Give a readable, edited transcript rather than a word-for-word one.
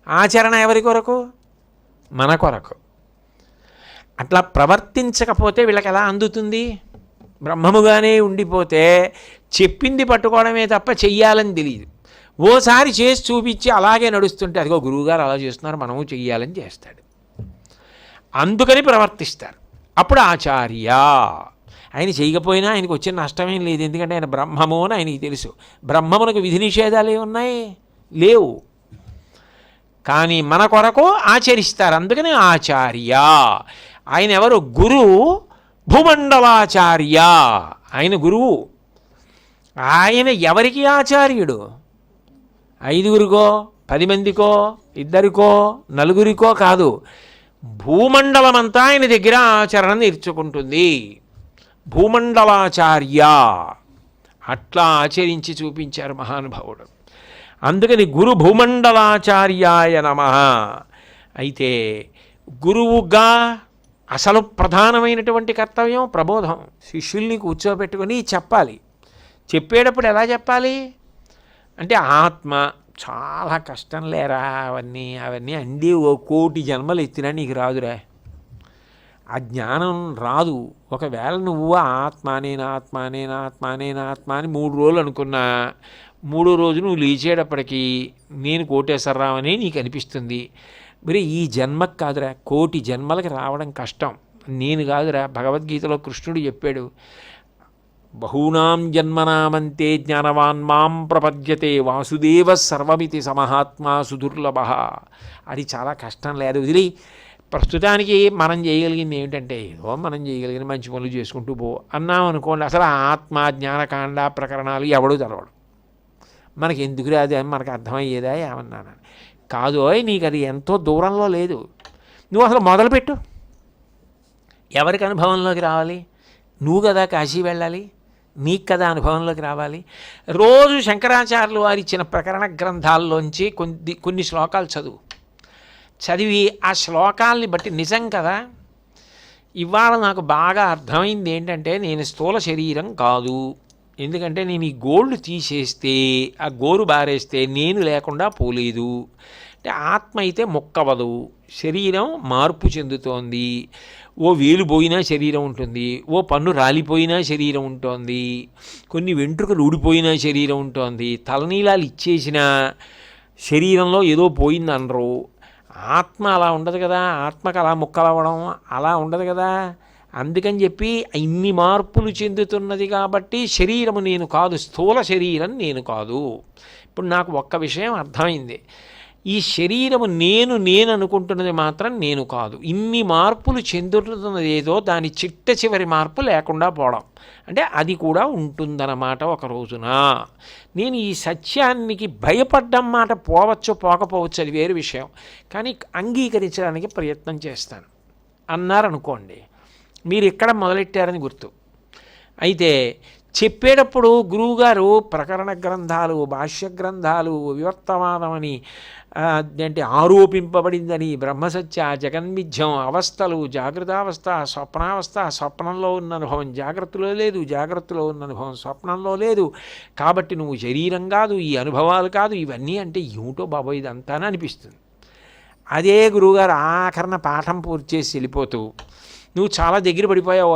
ఆచరణ ఎవరి కొరకు? మన కొరకు. అట్లా ప్రవర్తించకపోతే వీళ్ళకి ఎలా అందుతుంది? బ్రహ్మముగానే ఉండిపోతే చెప్పింది పట్టుకోవడమే తప్ప చెయ్యాలని తెలియదు. ఓసారి చేసి చూపించి అలాగే నడుస్తుంటే అదిగో గురువుగారు అలా చేస్తున్నారు, మనము చెయ్యాలని చేస్తాడు. అందుకని ప్రవర్తిస్తారు. అప్పుడు ఆచార్య. ఆయన చేయకపోయినా ఆయనకు వచ్చిన నష్టమేం లేదు, ఎందుకంటే ఆయన బ్రహ్మము అని ఆయనకి తెలుసు. బ్రహ్మమునకు విధి నిషేధాలు ఏమున్నాయి? లేవు. కానీ మన కొరకు ఆచరిస్తారు, అందుకని ఆచార్య. ఆయన ఎవరు? గురువు, భూమండలాచార్య. ఆయన గురువు. ఆయన ఎవరికి ఆచార్యుడు? 5గురికో 10 మందికో 2కో 4కో కాదు, భూమండలమంతా ఆయన దగ్గర ఆచరణ నేర్చుకుంటుంది. భూమండలాచార్య. అట్లా ఆచరించి చూపించారు మహానుభావుడు. అందుకని గురు భూమండలాచార్యాయ నమః. అయితే గురువుగా అసలు ప్రధానమైనటువంటి కర్తవ్యం ప్రబోధం. శిష్యుల్ని కూర్చోబెట్టుకొని చెప్పాలి. చెప్పేటప్పుడు ఎలా చెప్పాలి అంటే, ఆత్మ చాలా కష్టం లేరా, అవన్నీ అండి 1,000,000 జన్మలు ఎత్తినా నీకు రాదురా, ఆ జ్ఞానం రాదు. ఒకవేళ నువ్వు ఆత్మ నేను ఆత్మ నేను ఆత్మ నేను ఆత్మ అని 3 రోజులు అనుకున్నా, 3వ రోజు నువ్వు లేచేటప్పటికీ నేను కోటేశ్వరరావు నీకు అనిపిస్తుంది. మరి ఈ జన్మకు కాదురా, 1,000,000 జన్మలకి రావడం కష్టం. నేను కాదురా, భగవద్గీతలో కృష్ణుడు చెప్పాడు, బహూనాం జన్మనామంతే జ్ఞానవాన్ మాం ప్రపద్యతే వాసుదేవ సర్వమితి సమహాత్మా సుదుర్లభ. అది చాలా కష్టం లేదు, వదిలి. ప్రస్తుతానికి మనం చేయగలిగింది ఏమిటంటే, ఏదో మనం చేయగలిగిన మంచి పనులు చేసుకుంటూ పో అన్నాం అనుకోండి. అసలు ఆత్మ జ్ఞానకాండ ప్రకరణాలు ఎవడూ చదవడు. మనకి ఎందుకు రాదు అని మనకు అర్థమయ్యేదా ఏమన్నాను కాదు. నీకు అది ఎంతో దూరంలో లేదు, నువ్వు అసలు మొదలుపెట్టు. ఎవరికి అనుభవంలోకి రావాలి? నువ్వు కదా కాశీ వెళ్ళాలి, నీకు కదా అనుభవంలోకి రావాలి. రోజు శంకరాచార్యులు వారు ఇచ్చిన ప్రకరణ గ్రంథాల్లోంచి కొన్ని శ్లోకాలు చదివి ఆ శ్లోకాల్ని బట్టి నిజం కదా, ఇవాళ నాకు బాగా అర్థమైంది ఏంటంటే, నేను స్థూల శరీరం కాదు. ఎందుకంటే నేను ఈ గోళ్ళు తీసేస్తే, ఆ గోరు బారేస్తే నేను లేకుండా పోలేదు. అంటే ఆత్మ అయితే మొక్కవదు, శరీరం మార్పు చెందుతోంది. ఓ వేలు పోయినా శరీరం ఉంటుంది, ఓ పన్ను రాలిపోయినా శరీరం ఉంటుంది, కొన్ని వెంట్రుకలు ఊడిపోయినా శరీరం ఉంటుంది, తలనీలాలు ఇచ్చేసిన శరీరంలో ఏదో పోయింది అనరు. ఆత్మ అలా ఉండదు కదా, ఆత్మకు అలా ముక్కలవ్వడం అలా ఉండదు కదా. అందుకని చెప్పి ఇన్ని మార్పులు చెందుతున్నది కాబట్టి శరీరము నేను కాదు, స్థూల శరీరం నేను కాదు. ఇప్పుడు నాకు ఒక్క విషయం అర్థమైంది, ఈ శరీరము నేను అనుకుంటున్నది మాత్రం నేను కాదు. ఇన్ని మార్పులు చెందుతున్నది ఏదో దాని చిట్ట చివరి మార్పు లేకుండా పోవడం, అంటే అది కూడా ఉంటుందన్నమాట ఒక రోజున. నేను ఈ సత్యానికి భయపడ్డం మాట పోవచ్చు పోకపోవచ్చు, అది వేరు విషయం, కానీ అంగీకరించడానికి ప్రయత్నం చేస్తాను అన్నారనుకోండి. మీరు ఎక్కడ మొదలెట్టారని గుర్తు. అయితే చెప్పేటప్పుడు గురువుగారు ప్రకరణ గ్రంథాలు, భాష్య గ్రంథాలు, వివర్తమానమని అంటే ఆరోపింపబడిందని, బ్రహ్మసత్య, జగన్మిథ్యం, అవస్థలు, జాగృతావస్థ, స్వప్నావస్థ, స్వప్నంలో ఉన్న అనుభవం జాగ్రత్తలో లేదు, జాగ్రత్తలో ఉన్న అనుభవం స్వప్నంలో లేదు, కాబట్టి నువ్వు శరీరం కాదు, ఈ అనుభవాలు కాదు, ఇవన్నీ అంటే ఏమిటో బాబోయ్ ఇదంతా అనిపిస్తుంది. అదే గురువుగారు ఆఖరణ పాఠం పూర్తి చేసి వెళ్ళిపోతూ, నువ్వు చాలా దగ్గర పడిపోయావు